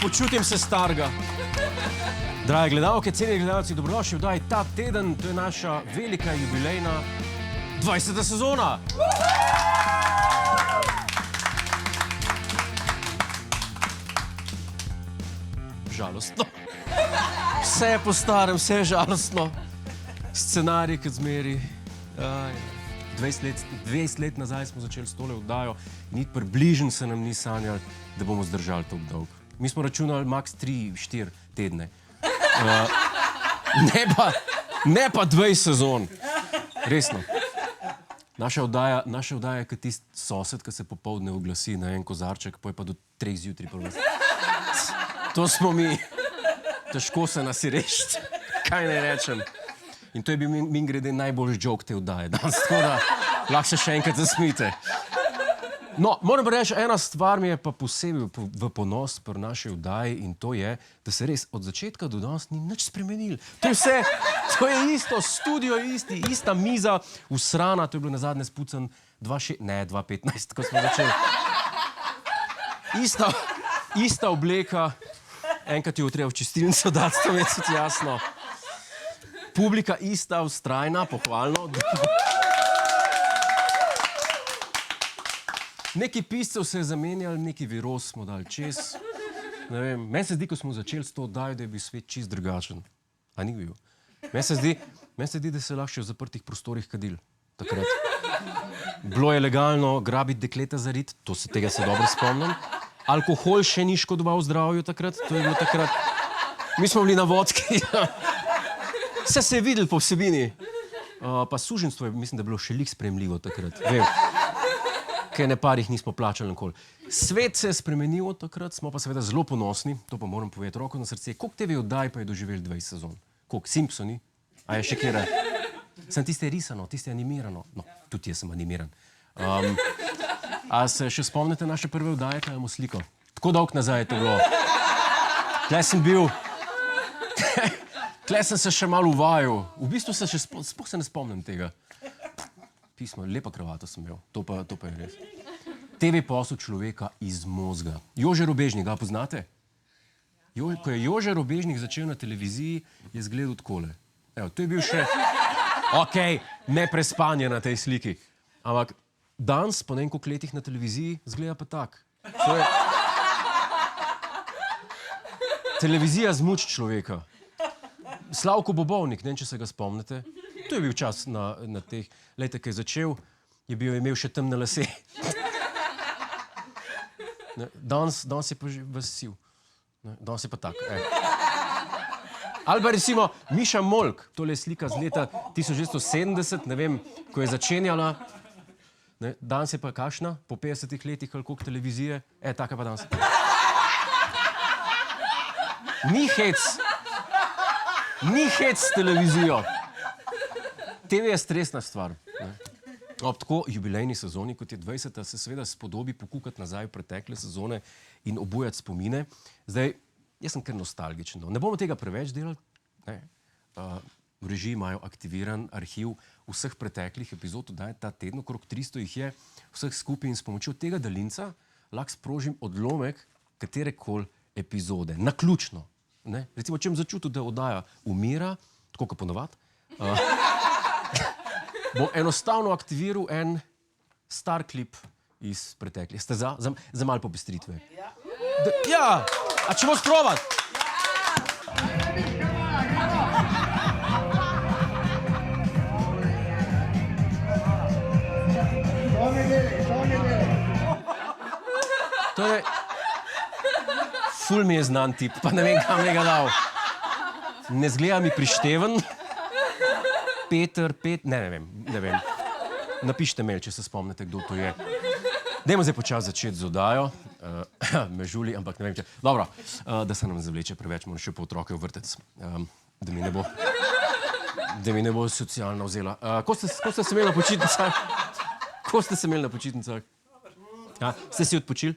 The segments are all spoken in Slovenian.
Počutim se starega. Drage gledalke, cenjeni gledalci, dobrodošli v oddaji Ta teden. To je naša velika jubilejna 20. sezona. Žalostno. Vse je po starem, vse je žalostno. Scenarij kot zmeri. 20 let nazaj smo začeli s tole oddajo. Niti približno se nam ni sanjalo, da bomo zdržali to dolg. Mi smo računali max 3-4 tedne. Ne pa 20 sezon. Resno. Naša oddaja je kot tisti sosed, ki se popoldne oglasi na en kozarček, pa je pa do 3 zjutraj prvo. To smo mi. Težko se nas je rešiti. Kaj naj rečem? In to je bil mimogrede najboljši joke te oddaje danes, tako da lahko se še enkrat zasmijte. No, moram reči, ena stvar mi je pa posebej v ponos pri naši oddaji in to je, da se res od začetka do danes ni nič spremenil. To je vse, to je isto, studio je isti, ista miza, usrana, to je bilo nazadnje spucan 2015, ko smo začeli. Ista obleka, enkrat jo treba v čistilnico dati, to je tudi jasno. Publika ista, vztrajna, pohvalno. Neki piscev se je zamenjali, neki viroz smo dali čez. Ne vem, meni se zdi, ko smo začeli s to oddajo, da je bil svet čist drugačen. A ni bil? Meni se zdi, da se lahko še v zaprtih prostorih kadil. Takrat. Bilo je legalno grabiti dekleta za rit, tega se dobro spomnim. Alkohol še ni škodoval zdravju takrat, to je bilo takrat. Mi smo bili na vodki. Vse se je videlo po vsebini. Pa suženjstvo je, mislim, da je bilo še lik sprejemljivo takrat. Vem. Kaj ne parih nismo plačali nikoli. Svet se je spremenil od takrat, smo pa seveda zelo ponosni, to pa moram povedati, roko na srce. Koliko TV oddaj pa je doživeli 20 sezon? Koliko? Simpsoni? A je še kjera? Sem tiste risano, tiste animirano. No, tudi jaz sem animiran. A se še spomnite naše prve oddaje, kaj imamo sliko? Tako dolgo nazaj je to bilo. Tle sem bil... Tle sem se še malo uvajal. V bistvu se še sploh se ne spomnim tega. Pismo, lepa kravato sem imel. To pa je res. TV posel človeka iz mozga. Jože Robežnik, ga poznate? Ko je Jože Robežnik začel na televiziji, je izgledal takole. Evo, to je bil še... Okej, ne prespanje na tej sliki. Ampak danes, po nekaj letih na televiziji, izgleda pa tak. Televizija zmuči človeka. Slavko Bobovnik, ne vem, če se ga spomnite. To je bil čas na teh... Lejte, ko je začel, je imel še temne lase. Danes je pa že vasiv. Danes je pa tak. Ali pa recimo Miša Molk, tole je slika z leta 1970, ne vem, ko je začenjala. Danes je pa kakšna, po 50 letih ali koliko televizije. Taka pa danes. Ni hec s televizijo. TV je stresna stvar. Ob tako jubilejni sezoni, kot je 20. se seveda spodobi pokukati nazaj v pretekle sezone in obujati spomine. Zdaj, jaz sem kar nostalgičen. Ne bomo tega preveč delali. V režiji imajo aktiviran arhiv vseh preteklih epizod oddaje Ta teden, okrog 300 jih je, vseh skupaj in s pomočjo tega daljinca lahko sprožim odlomek katerekoli epizode. Naključno. Recimo, če bom začutil, da oddaja umira, tako kot ponovadi, bom enostavno aktiviral en star klip iz preteklih. Ste za malo popestritve? Ja! A če bo sprovat? To je... Ful mi je znan tip, pa ne vem, kam je ga dal. Ne zgleda mi prišteven. Peter, ne vem. Napišite mail, če se spomnite, kdo to je. Dajmo zdaj počasi začeti z oddajo. Me žuli, ampak ne vem, če... Dobro, da se nam zavleče preveč, moram še po otroke v vrtec. Da mi ne bo socialna vzela. Ko ste se imeli na počitnicah? Ko ste se imeli na počitnicah? Ste si odpočili?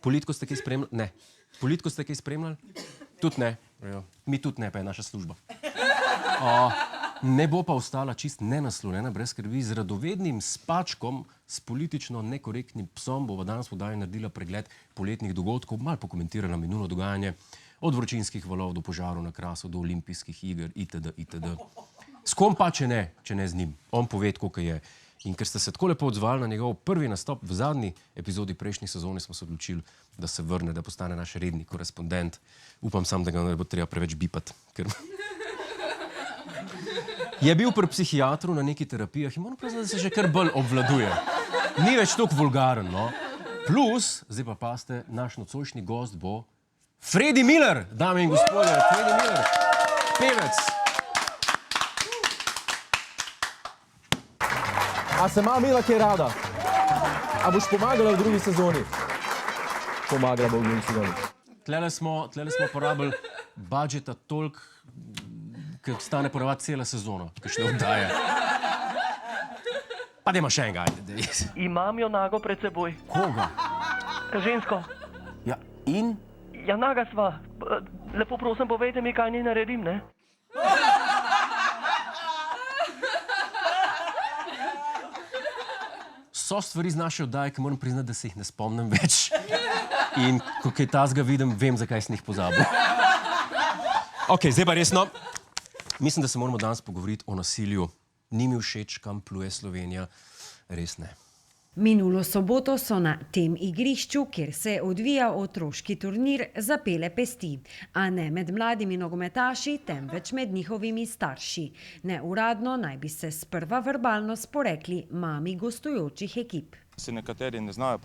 Politiko ste kaj spremljali? Ne. Politiko ste kaj spremljali? Tudi ne. Mi tudi ne, pa je naša služba. Ne bo pa ostala čist nenaslonjena, brez skrbi, z radovednim spačkom, s politično nekorektnim psom bova danes v oddaji naredila pregled poletnih dogodkov, malo pokomentirala minulo dogajanje, od vročinskih valov do požarov na Krasu, do olimpijskih iger, itd., itd. S kom pa, če ne z njim. On pove, koliko je. In ker ste se tako lepo odzvali na njegov prvi nastop v zadnji epizodi prejšnje sezone, smo se odločili, da se vrne, da postane naš redni korespondent. Upam sam, da ga ne bo treba preveč bipati, ker... Je bil pri psihiatru na neki terapijah in moram priznati, da se že kar bolj obvladuje. Ni več toliko vulgaren, no. Plus, zdaj pa paste, naš nocojšnji gost bo Fredi Miller, dame in gospodje, Fredi Miller, pevec. A se ima Mila kaj rada? A boš pomagala v drugi sezoni? Pomagala bo v drugi sezoni. Tlele smo porabili budžeta toliko, ker stane poravati cela sezona, kakšne oddaje. Pa dajmo še enega, ajde. Imam jo nago pred seboj. Koga? Žensko. Ja, in? Ja, naga sva. Lepo prosim, povejte mi, kaj naj naredim, ne? So stvari z naše oddaje, ki moram priznati, da se jih ne spomnim več. In ko kaj tazga vidim, vem, zakaj sem jih pozabil. Ok, zdaj pa resno. Mislim, da se moramo danes pogovoriti o nasilju. Ni mi všeč, kam pluje Slovenija. Res ne. Minulo soboto so na tem igrišču, kjer se odvija otroški turnir, zapele pesti. A ne med mladimi nogometaši, temveč med njihovimi starši. Neuradno naj bi se sprva verbalno sporekli mami gostujočih ekip. Se nekateri ne znajo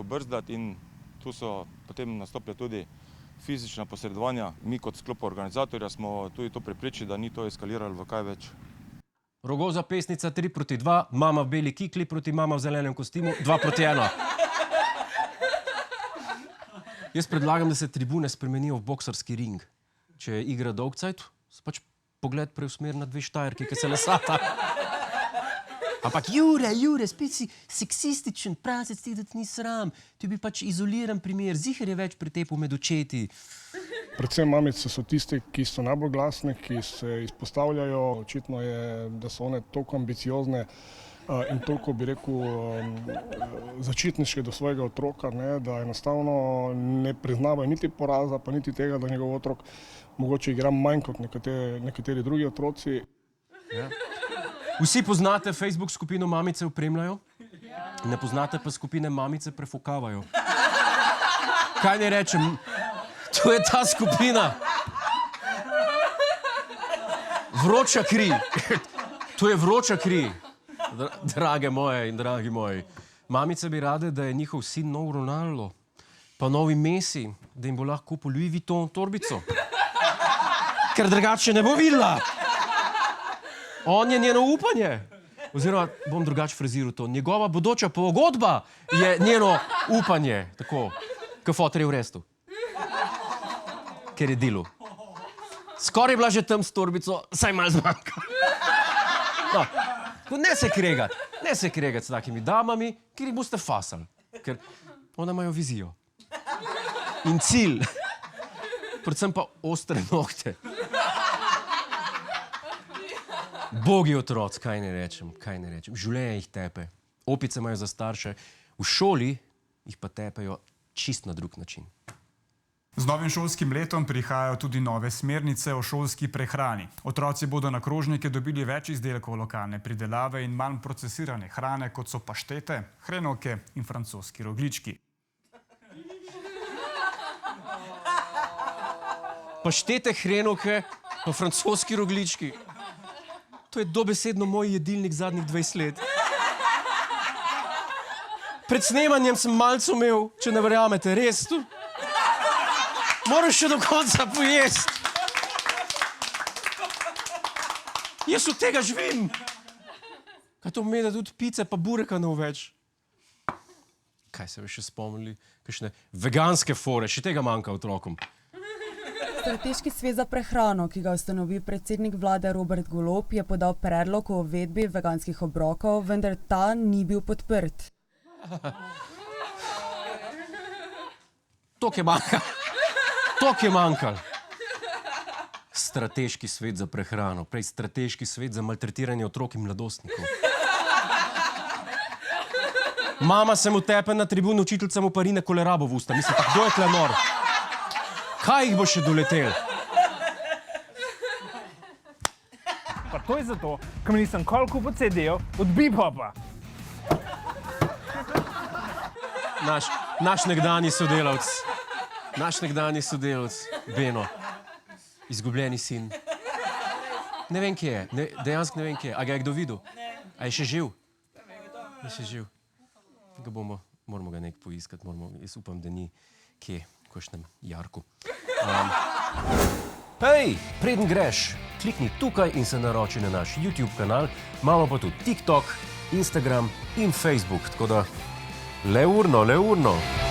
brzdati in tu so potem nastopile tudi fizična posredovanja. Mi kot sklop organizatorja smo tudi to prepričali, da ni to eskaliralo v kaj več. Rogoza pesnica 3-2, mama v beli kikli proti mama v zelenem kostimu 2-1. Jaz predlagam, da se tribune spremenijo v boksarski ring. Če je igra dolgcajt, se pač pogled preusmeri na dve štajerki, ki se lasata. Ampak Jure, spet si seksističen, prasec ti, da ti ni sram. Ti bi pač izoliran primer, ziher je več pretepov med očeti. Predvsem mamice so tiste, ki so najbolj glasne, ki se izpostavljajo. Očitno je, da so one toliko ambiciozne in toliko, bi rekel, začetniške do svojega otroka, ne, da enostavno ne priznavajo niti poraza, pa niti tega, da njegov otrok mogoče igra manj kot nekateri drugi otroci. Ja. Vsi poznate Facebook skupino Mamice opremljajo? Ne poznate pa skupine Mamice prefukavajo. Kaj ne rečem? To je ta skupina. Vroča kri. To je vroča kri. Drage moje in dragi moji. Mamice bi rade, da je njihov sin nov Ronaldo, pa novi Messi, da jim bo lahko kupil Louis Vuitton torbico. Ker drugače ne bo videla. On je njeno upanje. Oziroma, bom drugače friziral to. Njegova bodoča pogodba je njeno upanje. Tako, kot fotor je v restu. Ker je delu. Skoraj je bila že tam s torbico, saj malo zmanjka. No, ne se kregati s takimi damami, ker jih boste fasali. Ker one imajo vizijo. In cilj. Predvsem pa ostre nohte. Bogi otroci, kaj ne rečem. Življenje jih tepe. Opice imajo za starše. V šoli jih pa tepejo čist na drug način. Z novim šolskim letom prihajajo tudi nove smernice o šolski prehrani. Otroci bodo na krožnike dobili več izdelkov lokalne pridelave in manj procesirane hrane, kot so paštete, hrenovke in francoski rogljički. Paštete, hrenovke pa francoski rogljički. To je dobesedno moj jedilnik zadnjih 20 let. Pred snemanjem sem malce umel, če ne verjamete, res tu. Moraš še do konca pojesti. Jaz od tega živim. Kaj to pomeni, da tudi pice pa bureka ne več? Kaj se bi še spomnili? Kakšne veganske fore, še tega manjka otrokom. Strateški svet za prehrano, ki ga ustanovi predsednik vlade Robert Golob, je podal predlog o uvedbi veganskih obrokov, vendar ta ni bil podprt. Toliko je manjkalo. Strateški svet za prehrano, prej strateški svet za maltretiranje otrok in mladostnikov. Mama se mu tepe na tribuni, učiteljica mu parine kolerabo v usta. Mislim, pa kdo je tle nor? Kaj jih bo še doletel? Pa to je zato, ker mi nisem koliko po CD-ju od Bebhopa. Naš nekdanji sodelavc. Naš nekdanji sodelavc, Beno. Izgubljeni sin. Ne vem, kje je. Dejansko ne vem, kje je. A ga je kdo videl? A je še živ? Je še živ. Ga moramo ga nek poiskati. Jaz upam, da ni kje, v kakšnem jarku. Hej, preden greš, klikni tukaj in se naroči na naš YouTube kanal. Imamo pa tudi TikTok, Instagram in Facebook. Tako da le urno.